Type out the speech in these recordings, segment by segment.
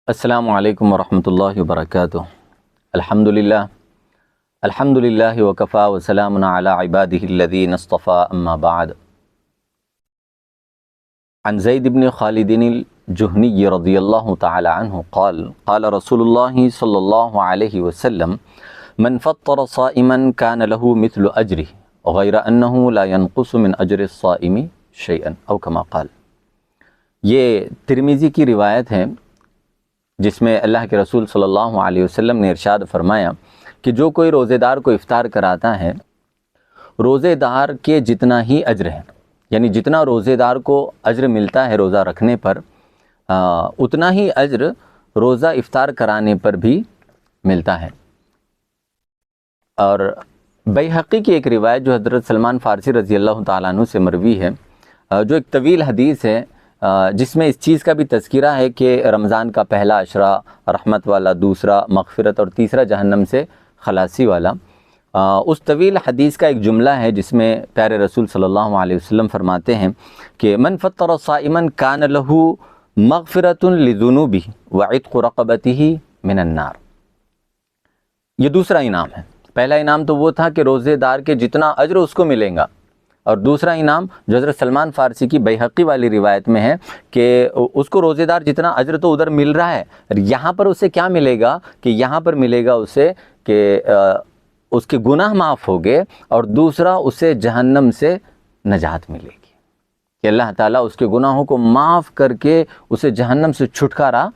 السلام علیکم ورحمۃ اللہ وبرکاتہ۔ الحمدللہ وکفا وسلام علی عبادہ الذین اصطفى اما بعد۔ عن زید بن خالد الجہنی رضی اللہ تعالی عنہ قال قال رسول اللہ صلی اللہ علیہ وسلم من فطر صائما كان له مثل اجره غیر انه لا ينقص من اجر الصائم شيئا او كما قال۔ یہ ترمذی کی روایت ہے جس میں اللہ کے رسول صلی اللہ علیہ وسلم نے ارشاد فرمایا کہ جو کوئی روزے دار کو افطار کراتا ہے روزے دار کے جتنا ہی اجر ہے، یعنی جتنا روزے دار کو اجر ملتا ہے روزہ رکھنے پر اتنا ہی اجر روزہ افطار کرانے پر بھی ملتا ہے۔ اور بیہقی کی ایک روایت جو حضرت سلمان فارسی رضی اللہ تعالیٰ عنہ سے مروی ہے، جو ایک طویل حدیث ہے جس میں اس چیز کا بھی تذکرہ ہے کہ رمضان کا پہلا عشرہ رحمت والا، دوسرا مغفرت اور تیسرا جہنم سے خلاصی والا۔ اس طویل حدیث کا ایک جملہ ہے جس میں پیارے رسول صلی اللہ علیہ وسلم فرماتے ہیں کہ من فطر صائما کان له مغفرۃ لذنوبہ وعتق رقبتہ من النار۔ یہ دوسرا انعام ہے۔ پہلا انعام تو وہ تھا کہ روزے دار کے جتنا اجر اس کو ملے گا، اور دوسرا انعام جو حضرت سلمان فارسی کی بیہقی والی روایت میں ہے کہ اس کو روزے دار جتنا اجر تو ادھر مل رہا ہے، یہاں پر اسے کیا ملے گا کہ یہاں پر ملے گا اسے کہ اس کے گناہ معاف ہو گئے، اور دوسرا اسے جہنم سے نجات ملے گی کہ اللہ تعالیٰ اس کے گناہوں کو معاف کر کے اسے جہنم سے چھٹکارا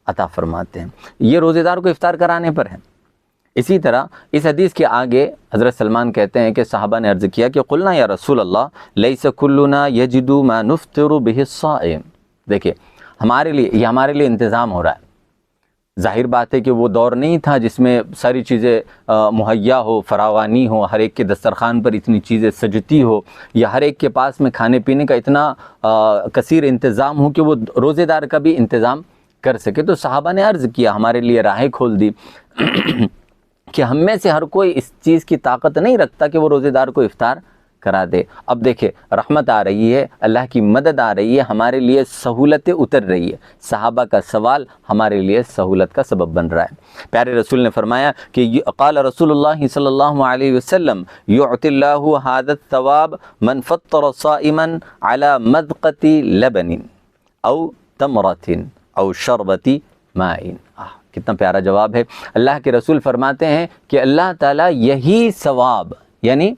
عطا فرماتے ہیں۔ یہ روزے دار کو افطار کرانے پر ہے۔ اسی طرح اس حدیث کے آگے حضرت سلمان کہتے ہیں کہ صحابہ نے عرض کیا کہ قلنا یا رسول اللہ لیس کلنا یجد ما نفطر به الصائم۔ دیکھیں ہمارے لیے انتظام ہو رہا ہے۔ ظاہر بات ہے کہ وہ دور نہیں تھا جس میں ساری چیزیں مہیا ہو، فراوانی ہو، ہر ایک کے دسترخوان پر اتنی چیزیں سجتی ہو، یا ہر ایک کے پاس میں کھانے پینے کا اتنا کثیر انتظام ہو کہ وہ روزے دار کا بھی انتظام کر سکے۔ تو صحابہ نے عرض کیا، ہمارے لیے راہیں کھول دی کہ ہم میں سے ہر کوئی اس چیز کی طاقت نہیں رکھتا کہ وہ روزے دار کو افطار کرا دے۔ اب دیکھیں رحمت آ رہی ہے، اللہ کی مدد آ رہی ہے، ہمارے لیے سہولتیں اتر رہی ہے۔ صحابہ کا سوال ہمارے لیے سہولت کا سبب بن رہا ہے۔ پیارے رسول نے فرمایا کہ قال رسول اللہ صلی اللہ علیہ وسلم یعطی اللہ ھذا الثواب من فطر صائما علی مذقۃ لبن او تمرۃ او شربۃ ماء۔ کتنا پیارا جواب ہے۔ اللہ کے رسول فرماتے ہیں کہ اللہ تعالیٰ یہی ثواب، یعنی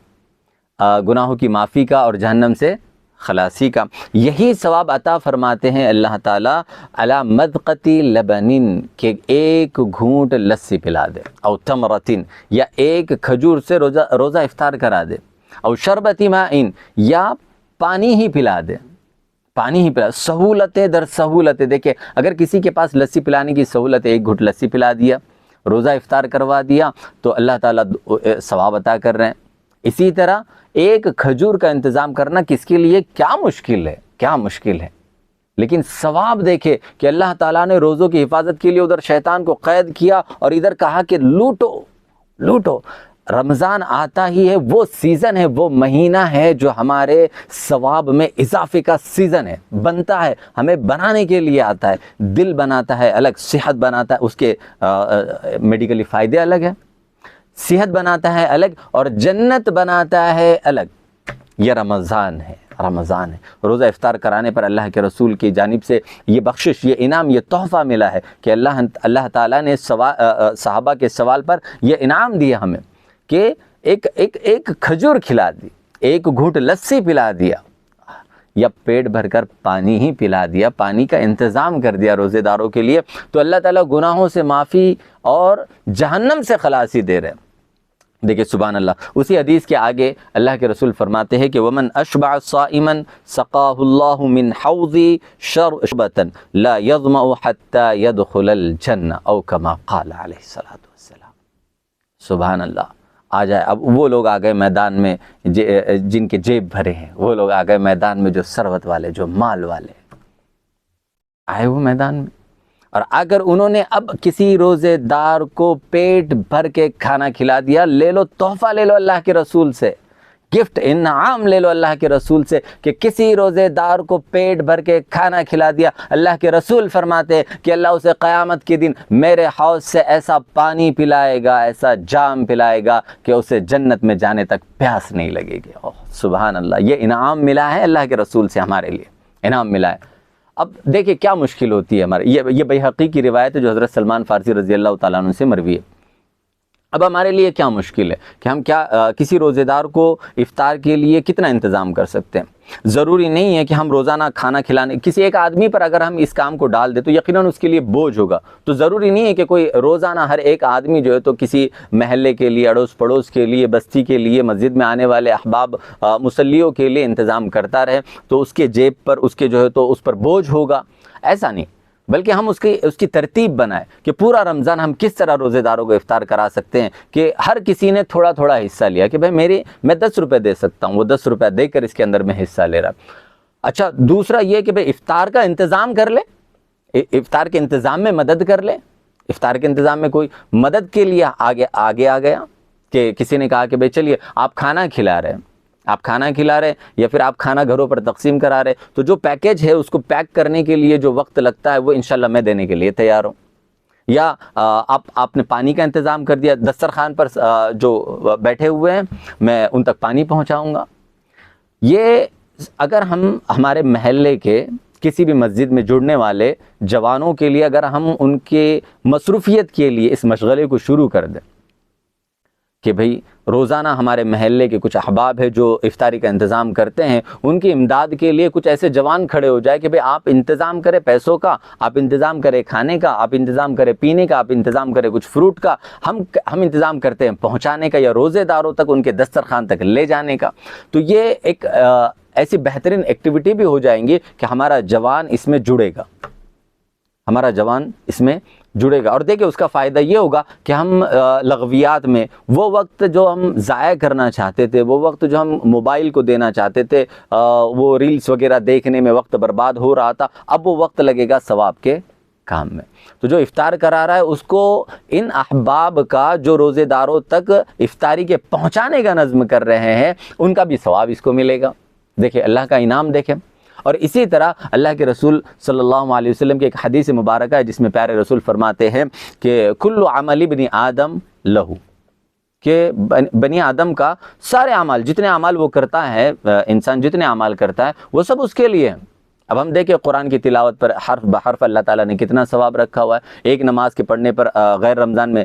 گناہوں کی معافی کا اور جہنم سے خلاصی کا، یہی ثواب عطا فرماتے ہیں اللہ تعالیٰ علی مذقۃ لبن، کہ ایک گھونٹ لسی پلا دے، او تمرۃ، یا ایک کھجور سے روزہ افطار کرا دے، او شربۃ ماء، یا پانی ہی پلا دے، پانی ہی پلا۔ سہولتیں در سہولتیں۔ دیکھیں اگر کسی کے پاس لسی پلانے کی سہولت ہے، ایک گھٹ لسی پلا دیا، روزہ افطار کروا دیا، تو اللہ تعالیٰ ثواب عطا کر رہے ہیں۔ اسی طرح ایک کھجور کا انتظام کرنا کس کے لیے کیا مشکل ہے، کیا مشکل ہے، لیکن ثواب دیکھے کہ اللہ تعالیٰ نے روزوں کی حفاظت کے لیے ادھر شیطان کو قید کیا اور ادھر کہا کہ لوٹو لوٹو۔ رمضان آتا ہی ہے، وہ سیزن ہے، وہ مہینہ ہے جو ہمارے ثواب میں اضافے کا سیزن ہے، بنتا ہے، ہمیں بنانے کے لیے آتا ہے۔ دل بناتا ہے الگ، صحت بناتا ہے، اس کے میڈیکلی فائدے الگ ہیں، صحت بناتا ہے الگ، اور جنت بناتا ہے الگ۔ یہ رمضان ہے، رمضان ہے۔ روزہ افطار کرانے پر اللہ کے رسول کی جانب سے یہ بخشش، یہ انعام، یہ تحفہ ملا ہے کہ اللہ تعالیٰ نے صحابہ کے سوال پر یہ انعام دیا ہمیں کہ ایک کھجور کھلا دی، ایک گھونٹ لسی پلا دیا، یا پیٹ بھر کر پانی ہی پلا دیا، پانی کا انتظام کر دیا روزے داروں کے لیے، تو اللہ تعالیٰ گناہوں سے معافی اور جہنم سے خلاصی دے رہے ہیں۔ دیکھیں سبحان اللہ۔ اسی حدیث کے آگے اللہ کے رسول فرماتے ہیں کہ ومن اشبع صائما سقاہ اللہ من حوضی شربۃ لا یظمأ حتى يدخل الجنہ او کما قال علیہ الصلوۃ والسلام۔ سبحان اللہ۔ آ جائے اب وہ لوگ آ گئے میدان میں جن کے جیب بھرے ہیں، وہ لوگ آ گئے میدان میں جو ثروت والے، جو مال والے آئے وہ میدان میں، اور اگر انہوں نے اب کسی روزے دار کو پیٹ بھر کے کھانا کھلا دیا، لے لو تحفہ، لے لو اللہ کے رسول سے گفٹ انعام لے لو اللہ کے رسول سے کہ کسی روزے دار کو پیٹ بھر کے کھانا کھلا دیا، اللہ کے رسول فرماتے ہیں کہ اللہ اسے قیامت کے دن میرے حوض سے ایسا پانی پلائے گا، ایسا جام پلائے گا کہ اسے جنت میں جانے تک پیاس نہیں لگے گی۔ اوہ سبحان اللہ، یہ انعام ملا ہے اللہ کے رسول سے، ہمارے لیے انعام ملا ہے۔ اب دیکھیں کیا مشکل ہوتی ہے ہمارے، یہ بیہقی کی روایت ہے جو حضرت سلمان فارسی رضی اللہ تعالیٰ عنہ سے مروی ہے۔ اب ہمارے لیے کیا مشکل ہے کہ ہم کیا کسی روزے دار کو افطار کے لیے کتنا انتظام کر سکتے ہیں؟ ضروری نہیں ہے کہ ہم روزانہ کھانا کھلانے، کسی ایک آدمی پر اگر ہم اس کام کو ڈال دیں تو یقیناً اس کے لیے بوجھ ہوگا۔ تو ضروری نہیں ہے کہ کوئی روزانہ ہر ایک آدمی جو ہے تو کسی محلے کے لیے، اڑوس پڑوس کے لیے، بستی کے لیے، مسجد میں آنے والے احباب مصلیوں کے لیے انتظام کرتا رہے تو اس کے جیب پر، اس کے جو ہے تو اس پر بوجھ ہوگا، ایسا نہیں، بلکہ ہم اس کی ترتیب بنائیں کہ پورا رمضان ہم کس طرح روزے داروں کو افطار کرا سکتے ہیں کہ ہر کسی نے تھوڑا تھوڑا حصہ لیا کہ بھائی میں 10 روپے دے سکتا ہوں، وہ 10 روپے دے کر اس کے اندر میں حصہ لے رہا۔ اچھا دوسرا یہ کہ بھائی افطار کا انتظام کر لے، افطار کے انتظام میں مدد کر لے، افطار کے انتظام میں کوئی مدد کے لیے آگے آ گیا کہ کسی نے کہا کہ بھائی چلیے آپ کھانا کھلا رہے ہیں، آپ کھانا کھلا رہے یا پھر آپ کھانا گھروں پر تقسیم کرا رہے، تو جو پیکیج ہے اس کو پیک کرنے کے لیے جو وقت لگتا ہے وہ انشاءاللہ میں دینے کے لیے تیار ہوں۔ یا آپ نے پانی کا انتظام کر دیا، دسترخوان پر جو بیٹھے ہوئے ہیں میں ان تک پانی پہنچاؤں گا۔ یہ اگر ہم ہمارے محلے کے کسی بھی مسجد میں جڑنے والے جوانوں کے لیے اگر ہم ان کے مصروفیت کے لیے اس مشغلے کو شروع کر دیں کہ بھئی روزانہ ہمارے محلے کے کچھ احباب ہیں جو افطاری کا انتظام کرتے ہیں، ان کی امداد کے لیے کچھ ایسے جوان کھڑے ہو جائے کہ بھئی آپ انتظام کریں پیسوں کا، آپ انتظام کریں کھانے کا، آپ انتظام کریں پینے کا، آپ انتظام کریں کچھ فروٹ کا، ہم انتظام کرتے ہیں پہنچانے کا یا روزے داروں تک ان کے دسترخوان تک لے جانے کا۔ تو یہ ایک ایسی بہترین ایکٹیویٹی بھی ہو جائیں گی کہ ہمارا جوان اس میں جڑے گا، ہمارا جوان اس میں جڑے گا۔ اور دیکھیں اس کا فائدہ یہ ہوگا کہ ہم لغویات میں وہ وقت جو ہم ضائع کرنا چاہتے تھے، وہ وقت جو ہم موبائل کو دینا چاہتے تھے، وہ ریلز وغیرہ دیکھنے میں وقت برباد ہو رہا تھا، اب وہ وقت لگے گا ثواب کے کام میں۔ تو جو افطار کرا رہا ہے اس کو ان احباب کا جو روزے داروں تک افطاری کے پہنچانے کا نظم کر رہے ہیں ان کا بھی ثواب اس کو ملے گا۔ دیکھیں اللہ کا انعام دیکھیں۔ اور اسی طرح اللہ کے رسول صلی اللہ علیہ وسلم کی ایک حدیث مبارکہ ہے جس میں پیارے رسول فرماتے ہیں کہ کل عمل ابن آدم لہو، کہ بنی آدم کا سارے اعمال، جتنے اعمال وہ کرتا ہے، انسان جتنے اعمال کرتا ہے وہ سب اس کے لیے ہیں۔ اب ہم دیکھیں قرآن کی تلاوت پر حرف بحرف اللہ تعالیٰ نے کتنا ثواب رکھا ہوا ہے۔ ایک نماز کے پڑھنے پر غیر رمضان میں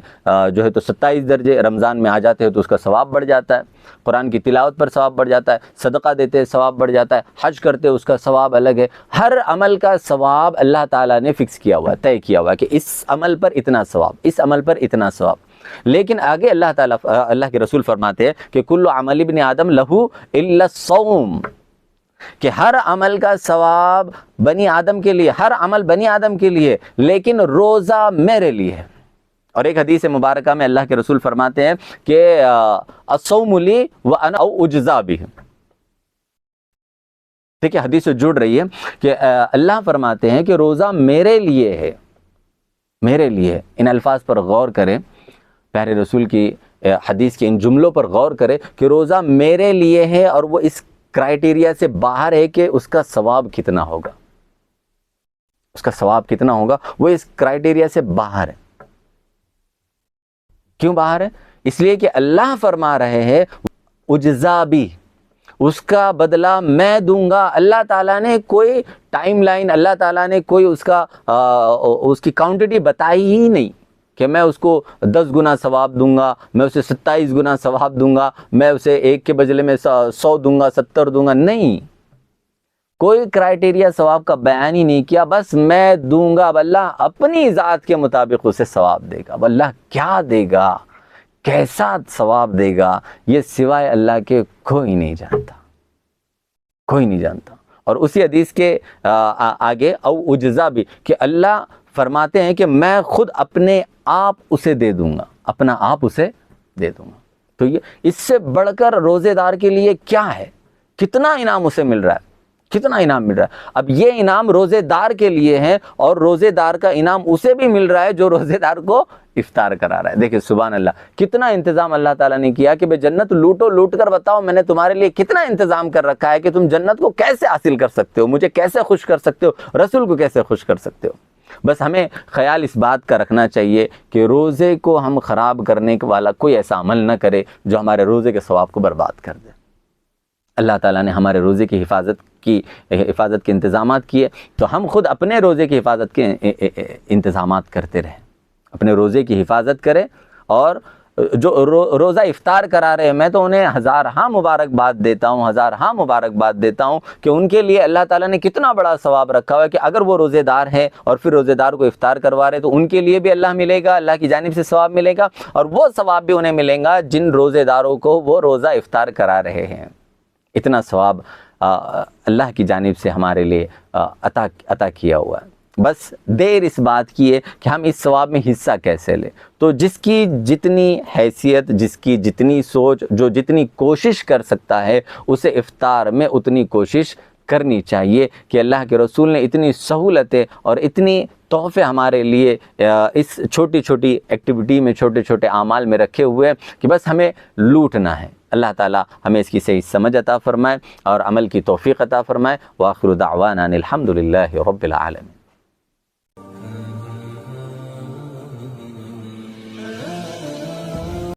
جو ہے تو 27 درجے، رمضان میں آ جاتے ہیں تو اس کا ثواب بڑھ جاتا ہے۔ قرآن کی تلاوت پر ثواب بڑھ جاتا ہے، صدقہ دیتے ہیں ثواب بڑھ جاتا ہے، حج کرتے اس کا ثواب الگ ہے۔ ہر عمل کا ثواب اللہ تعالیٰ نے فکس کیا ہوا ہے، طے کیا ہوا ہے کہ اس عمل پر اتنا ثواب، اس عمل پر اتنا ثواب۔ لیکن آگے اللہ کے رسول فرماتے ہیں کہ کل عمل ابن آدم لہو الا الصوم، کہ ہر عمل کا ثواب بنی آدم کے لیے، ہر عمل بنی آدم کے لیے، لیکن روزہ میرے لیے ہے۔ اور ایک حدیث مبارکہ میں اللہ کے رسول فرماتے ہیں کہ الصوم لی وانا اجزا بہ، ٹھیک ہے، حدیث سے جڑ رہی ہے کہ اللہ فرماتے ہیں کہ روزہ میرے لیے ہے، میرے لیے۔ ان الفاظ پر غور کریں، پیارے رسول کی حدیث کے ان جملوں پر غور کریں کہ روزہ میرے لیے ہے، اور وہ اس کرائیٹیریا سے باہر ہے کہ اس کا ثواب کتنا ہوگا، اس کا ثواب کتنا ہوگا، وہ اس کرائیٹیریا سے باہر ہے۔ کیوں باہر ہے؟ اس لیے کہ اللہ فرما رہے ہیں اجزا بھی، اس کا بدلہ میں دوں گا۔ اللہ تعالیٰ نے کوئی ٹائم لائن، اللہ تعالیٰ نے کوئی اس کی کوانٹٹی بتائی ہی نہیں کہ میں اس کو 10 گنا ثواب دوں گا، میں اسے 27 گنا ثواب دوں گا، میں اسے 1 کے بدلے میں 100 دوں گا، 70 دوں گا، نہیں، کوئی کرائیٹیریا ثواب کا بیان ہی نہیں کیا، بس میں دوں گا۔ اب اللہ اپنی ذات کے مطابق اسے ثواب دے گا۔ اب اللہ کیا دے گا، کیسا ثواب دے گا، یہ سوائے اللہ کے کوئی نہیں جانتا، کوئی نہیں جانتا۔ اور اسی حدیث کے آگے او اجزا بھی، کہ اللہ فرماتے ہیں کہ میں خود اپنے آپ اسے دے دوں گا، اپنا آپ اسے دے دوں گا۔ تو یہ اس سے بڑھ کر روزے دار کے لیے کیا ہے، کتنا انعام اسے مل رہا ہے۔ کتنا انعام مل رہا ہے. اب یہ انعام روزے دار کے لیے ہے اور روزے دار کا انعام اسے بھی مل رہا ہے جو روزے دار کو افطار کرا رہا ہے. دیکھیں سبحان اللہ، کتنا انتظام اللہ تعالیٰ نے کیا کہ بے جنت لوٹو، لوٹ کر بتاؤ میں نے تمہارے لیے کتنا انتظام کر رکھا ہے کہ تم جنت کو کیسے حاصل کر سکتے ہو، مجھے کیسے خوش کر سکتے ہو، رسول کو کیسے خوش کر سکتے ہو. بس ہمیں خیال اس بات کا رکھنا چاہیے کہ روزے کو ہم خراب کرنے والا کوئی ایسا عمل نہ کرے جو ہمارے روزے کے ثواب کو برباد کر دے. اللہ تعالیٰ نے ہمارے روزے کی حفاظت کے انتظامات کیے، تو ہم خود اپنے روزے کی حفاظت کے انتظامات کرتے رہیں. اپنے روزے کی حفاظت کریں، اور جو روزہ افطار کرا رہے ہیں میں تو انہیں ہزارہا مبارکباد دیتا ہوں کہ ان کے لیے اللہ تعالیٰ نے کتنا بڑا ثواب رکھا ہوا ہے کہ اگر وہ روزے دار ہیں اور پھر روزے دار کو افطار کروا رہے تو ان کے لیے بھی اللہ ملے گا، اللہ کی جانب سے ثواب ملے گا، اور وہ ثواب بھی انہیں ملے گا جن روزے داروں کو وہ روزہ افطار کرا رہے ہیں. اتنا ثواب اللہ کی جانب سے ہمارے لیے عطا کیا ہوا ہے. بس دیر اس بات کی ہے کہ ہم اس ثواب میں حصہ کیسے لیں. تو جس کی جتنی حیثیت، جس کی جتنی سوچ، جو جتنی کوشش کر سکتا ہے اسے افطار میں اتنی کوشش کرنی چاہیے کہ اللہ کے رسول نے اتنی سہولتیں اور اتنی تحفے ہمارے لیے اس چھوٹی چھوٹی ایکٹیویٹی میں، چھوٹے چھوٹے اعمال میں رکھے ہوئے ہیں کہ بس ہمیں لوٹنا ہے. اللہ تعالیٰ ہمیں اس کی صحیح سمجھ عطا فرمائے اور عمل کی توفیق عطا فرمائے. وآخر دعوانا الحمد للہ رب العالمین.